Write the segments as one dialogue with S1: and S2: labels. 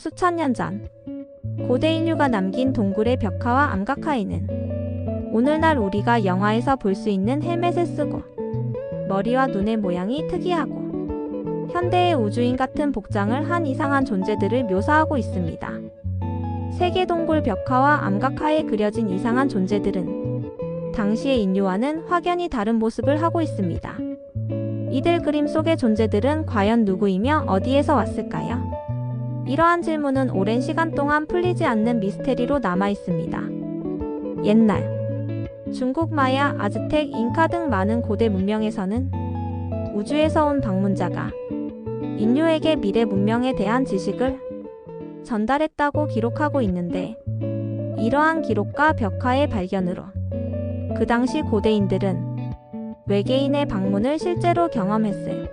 S1: 수천 년 전 고대 인류가 남긴 동굴의 벽화와 암각화에는 오늘날 우리가 영화에서 볼 수 있는 헬멧을 쓰고 머리와 눈의 모양이 특이하고 현대의 우주인 같은 복장을 한 이상한 존재들을 묘사하고 있습니다. 세계 동굴 벽화와 암각화에 그려진 이상한 존재들은 당시의 인류와는 확연히 다른 모습을 하고 있습니다. 이들 그림 속의 존재들은 과연 누구이며 어디에서 왔을까요? 이러한 질문은 오랜 시간 동안 풀리지 않는 미스테리로 남아 있습니다. 옛날 중국 마야, 아즈텍, 잉카 등 많은 고대 문명에서는 우주에서 온 방문자가 인류에게 미래 문명에 대한 지식을 전달했다고 기록하고 있는데, 이러한 기록과 벽화의 발견으로 그 당시 고대인들은 외계인의 방문을 실제로 경험했을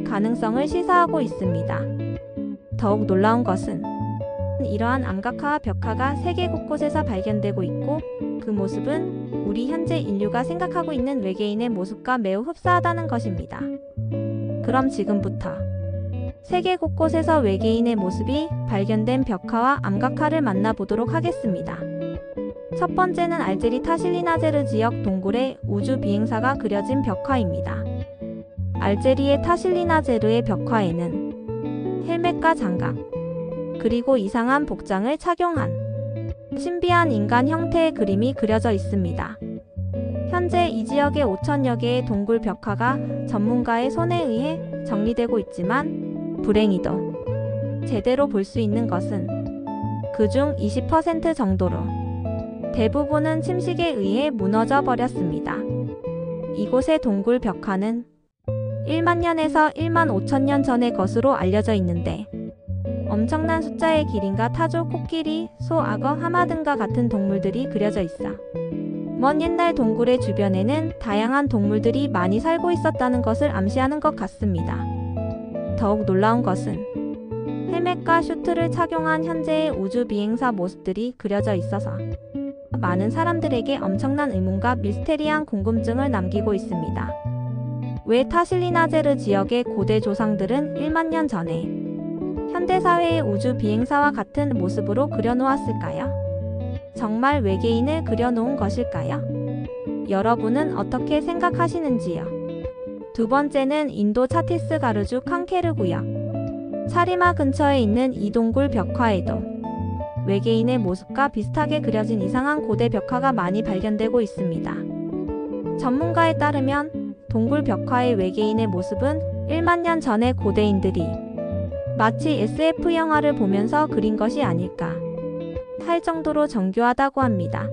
S1: 가능성을 시사하고 있습니다. 더욱 놀라운 것은 이러한 암각화와 벽화가 세계 곳곳에서 발견되고 있고, 그 모습은 우리 현재 인류가 생각하고 있는 외계인의 모습과 매우 흡사하다는 것입니다. 그럼 지금부터 세계 곳곳에서 외계인의 모습이 발견된 벽화와 암각화를 만나보도록 하겠습니다. 첫 번째는 알제리 타실리나제르 지역 동굴의 우주 비행사가 그려진 벽화입니다. 알제리의 타실리나제르의 벽화에는 헬멧과 장갑, 그리고 이상한 복장을 착용한 신비한 인간 형태의 그림이 그려져 있습니다. 현재 이 지역의 5천여 개의 동굴 벽화가 전문가의 손에 의해 정리되고 있지만, 불행히도 제대로 볼 수 있는 것은 그중 20% 정도로 대부분은 침식에 의해 무너져 버렸습니다. 이곳의 동굴 벽화는 1만 년에서 1만 5천 년 전의 것으로 알려져 있는데, 엄청난 숫자의 기린과 타조, 코끼리, 소, 악어, 하마 등과 같은 동물들이 그려져 있어 먼 옛날 동굴의 주변에는 다양한 동물들이 많이 살고 있었다는 것을 암시하는 것 같습니다. 더욱 놀라운 것은 헬멧과 슈트를 착용한 현재의 우주 비행사 모습들이 그려져 있어서 많은 사람들에게 엄청난 의문과 미스테리한 궁금증을 남기고 있습니다. 왜 타실리나제르 지역의 고대 조상들은 1만 년 전에 현대사회의 우주 비행사와 같은 모습으로 그려놓았을까요? 정말 외계인을 그려놓은 것일까요? 여러분은 어떻게 생각하시는지요? 두 번째는 인도 차티스가르주 칸케르 구역 차리마 근처에 있는 이 동굴 벽화에도 외계인의 모습과 비슷하게 그려진 이상한 고대 벽화가 많이 발견되고 있습니다. 전문가에 따르면 동굴 벽화의 외계인의 모습은 1만 년 전의 고대인들이 마치 SF 영화를 보면서 그린 것이 아닐까 할 정도로 정교하다고 합니다.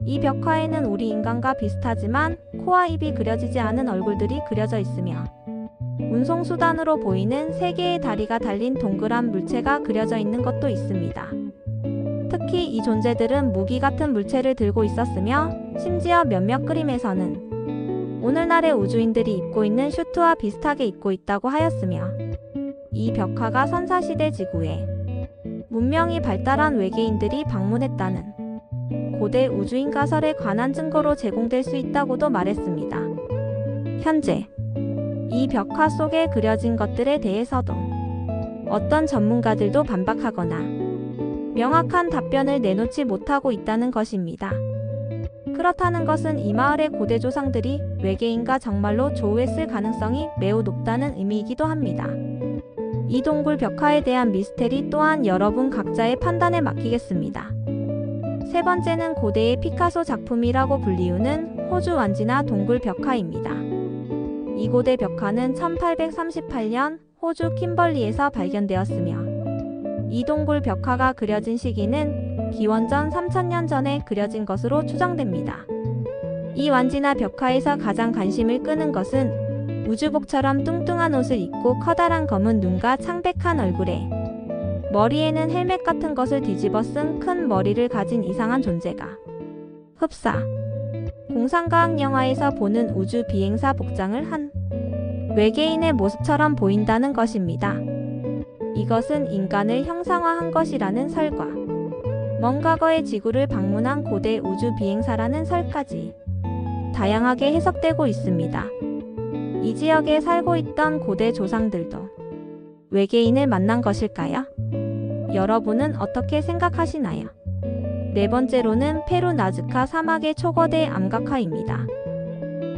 S1: 이 벽화에는 우리 인간과 비슷하지만 코와 입이 그려지지 않은 얼굴들이 그려져 있으며, 운송수단으로 보이는 세 개의 다리가 달린 동그란 물체가 그려져 있는 것도 있습니다. 특히 이 존재들은 무기 같은 물체를 들고 있었으며, 심지어 몇몇 그림에서는 오늘날의 우주인들이 입고 있는 슈트와 비슷하게 입고 있다고 하였으며, 이 벽화가 선사시대 지구에 문명이 발달한 외계인들이 방문했다는 고대 우주인 가설에 관한 증거로 제공될 수 있다고도 말했습니다. 현재 이 벽화 속에 그려진 것들에 대해서도 어떤 전문가들도 반박하거나 명확한 답변을 내놓지 못하고 있다는 것입니다. 그렇다는 것은 이 마을의 고대 조상들이 외계인과 정말로 조우했을 가능성이 매우 높다는 의미이기도 합니다. 이 동굴 벽화에 대한 미스테리 또한 여러분 각자의 판단에 맡기겠습니다. 세 번째는 고대의 피카소 작품이라고 불리우는 호주 완지나 동굴 벽화입니다. 이 고대 벽화는 1838년 호주 킴벌리에서 발견되었으며, 이 동굴 벽화가 그려진 시기는 기원전 3000년 전에 그려진 것으로 추정됩니다. 이 완지나 벽화에서 가장 관심을 끄는 것은 우주복처럼 뚱뚱한 옷을 입고 커다란 검은 눈과 창백한 얼굴에 머리에는 헬멧 같은 것을 뒤집어 쓴 큰 머리를 가진 이상한 존재가 흡사 공상과학 영화에서 보는 우주 비행사 복장을 한 외계인의 모습처럼 보인다는 것입니다. 이것은 인간을 형상화한 것이라는 설과 먼 과거의 지구를 방문한 고대 우주 비행사라는 설까지 다양하게 해석되고 있습니다. 이 지역에 살고 있던 고대 조상들도 외계인을 만난 것일까요? 여러분은 어떻게 생각하시나요? 네 번째로는 페루 나즈카 사막의 초거대 암각화입니다.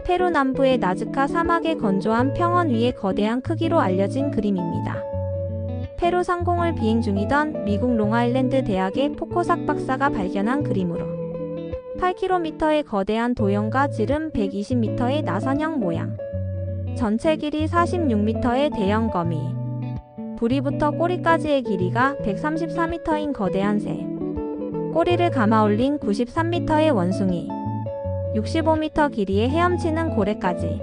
S1: 페루 남부의 나즈카 사막의 건조한 평원 위에 거대한 크기로 알려진 그림입니다. 페루 상공을 비행 중이던 미국 롱아일랜드 대학의 포코삭 박사가 발견한 그림으로 8km의 거대한 도형과 지름 120m의 나선형 모양, 전체 길이 46m의 대형 거미, 부리부터 꼬리까지의 길이가 134m인 거대한 새, 꼬리를 감아 올린 93m의 원숭이, 65m 길이의 헤엄치는 고래까지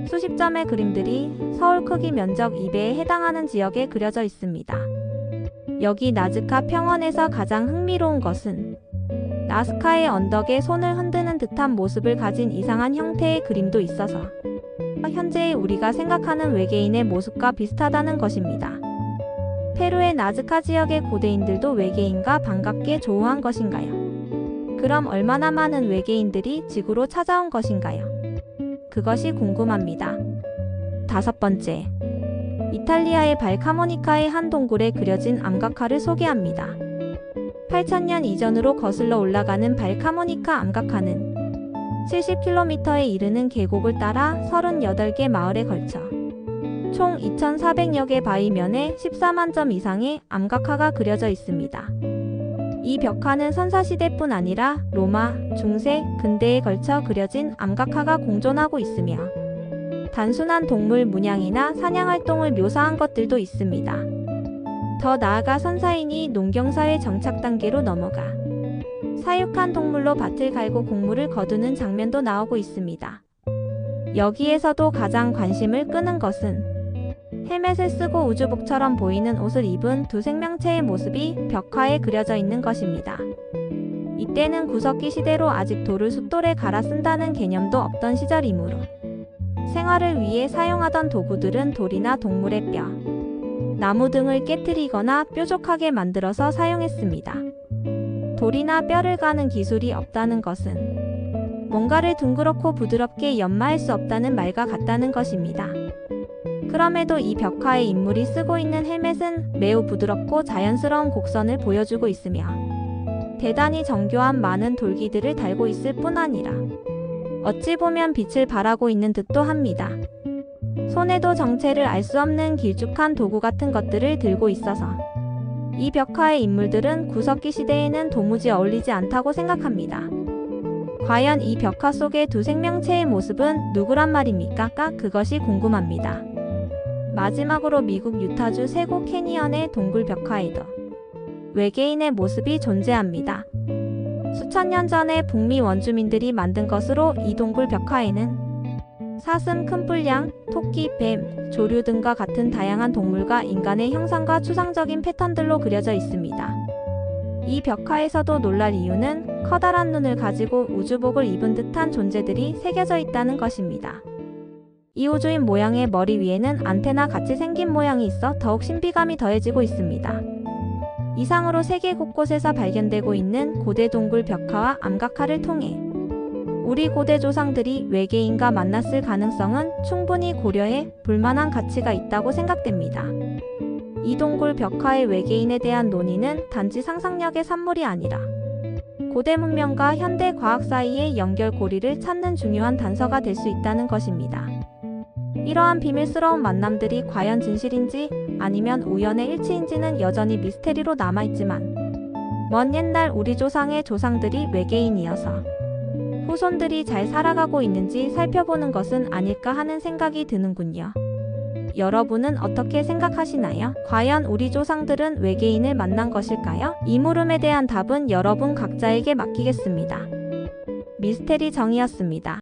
S1: 수십 점의 그림들이 서울 크기 면적 2배에 해당하는 지역에 그려져 있습니다. 여기 나즈카 평원에서 가장 흥미로운 것은 나스카의 언덕에 손을 흔드는 듯한 모습을 가진 이상한 형태의 그림도 있어서 현재의 우리가 생각하는 외계인의 모습과 비슷하다는 것입니다. 페루의 나즈카 지역의 고대인들도 외계인과 반갑게 조우한 것인가요? 그럼 얼마나 많은 외계인들이 지구로 찾아온 것인가요? 그것이 궁금합니다. 다섯 번째, 이탈리아의 발카모니카의 한 동굴에 그려진 암각화를 소개합니다. 8000년 이전으로 거슬러 올라가는 발카모니카 암각화는 70km에 이르는 계곡을 따라 38개 마을에 걸쳐 총 2400여 개 바위면에 14만 점 이상의 암각화가 그려져 있습니다. 이 벽화는 선사시대뿐 아니라 로마, 중세, 근대에 걸쳐 그려진 암각화가 공존하고 있으며 단순한 동물 문양이나 사냥활동을 묘사한 것들도 있습니다. 더 나아가 선사인이 농경사회 정착 단계로 넘어가 사육한 동물로 밭을 갈고 곡물을 거두는 장면도 나오고 있습니다. 여기에서도 가장 관심을 끄는 것은 헬멧을 쓰고 우주복처럼 보이는 옷을 입은 두 생명체의 모습이 벽화에 그려져 있는 것입니다. 이때는 구석기 시대로 아직 돌을 숫돌에 갈아 쓴다는 개념도 없던 시절이므로 생활을 위해 사용하던 도구들은 돌이나 동물의 뼈, 나무 등을 깨트리거나 뾰족하게 만들어서 사용했습니다. 돌이나 뼈를 가는 기술이 없다는 것은 뭔가를 둥그렇고 부드럽게 연마할 수 없다는 말과 같다는 것입니다. 그럼에도 이 벽화의 인물이 쓰고 있는 헬멧은 매우 부드럽고 자연스러운 곡선을 보여주고 있으며 대단히 정교한 많은 돌기들을 달고 있을 뿐 아니라 어찌 보면 빛을 발하고 있는 듯도 합니다. 손에도 정체를 알 수 없는 길쭉한 도구 같은 것들을 들고 있어서 이 벽화의 인물들은 구석기 시대에는 도무지 어울리지 않다고 생각합니다. 과연 이 벽화 속의 두 생명체의 모습은 누구란 말입니까? 그것이 궁금합니다. 마지막으로 미국 유타주 세고 캐니언의 동굴 벽화에도 외계인의 모습이 존재합니다. 수천 년 전에 북미 원주민들이 만든 것으로 이 동굴 벽화에는 사슴, 큰뿔양, 토끼, 뱀, 조류 등과 같은 다양한 동물과 인간의 형상과 추상적인 패턴들로 그려져 있습니다. 이 벽화에서도 놀랄 이유는 커다란 눈을 가지고 우주복을 입은 듯한 존재들이 새겨져 있다는 것입니다. 이 우주인 모양의 머리 위에는 안테나 같이 생긴 모양이 있어 더욱 신비감이 더해지고 있습니다. 이상으로 세계 곳곳에서 발견되고 있는 고대 동굴 벽화와 암각화를 통해 우리 고대 조상들이 외계인과 만났을 가능성은 충분히 고려해 볼만한 가치가 있다고 생각됩니다. 이 동굴 벽화의 외계인에 대한 논의는 단지 상상력의 산물이 아니라 고대 문명과 현대 과학 사이의 연결고리를 찾는 중요한 단서가 될 수 있다는 것입니다. 이러한 비밀스러운 만남들이 과연 진실인지 아니면 우연의 일치인지는 여전히 미스테리로 남아있지만 먼 옛날 우리 조상의 조상들이 외계인이어서 후손들이 잘 살아가고 있는지 살펴보는 것은 아닐까 하는 생각이 드는군요. 여러분은 어떻게 생각하시나요? 과연 우리 조상들은 외계인을 만난 것일까요? 이 물음에 대한 답은 여러분 각자에게 맡기겠습니다. 미스테리 정이었습니다.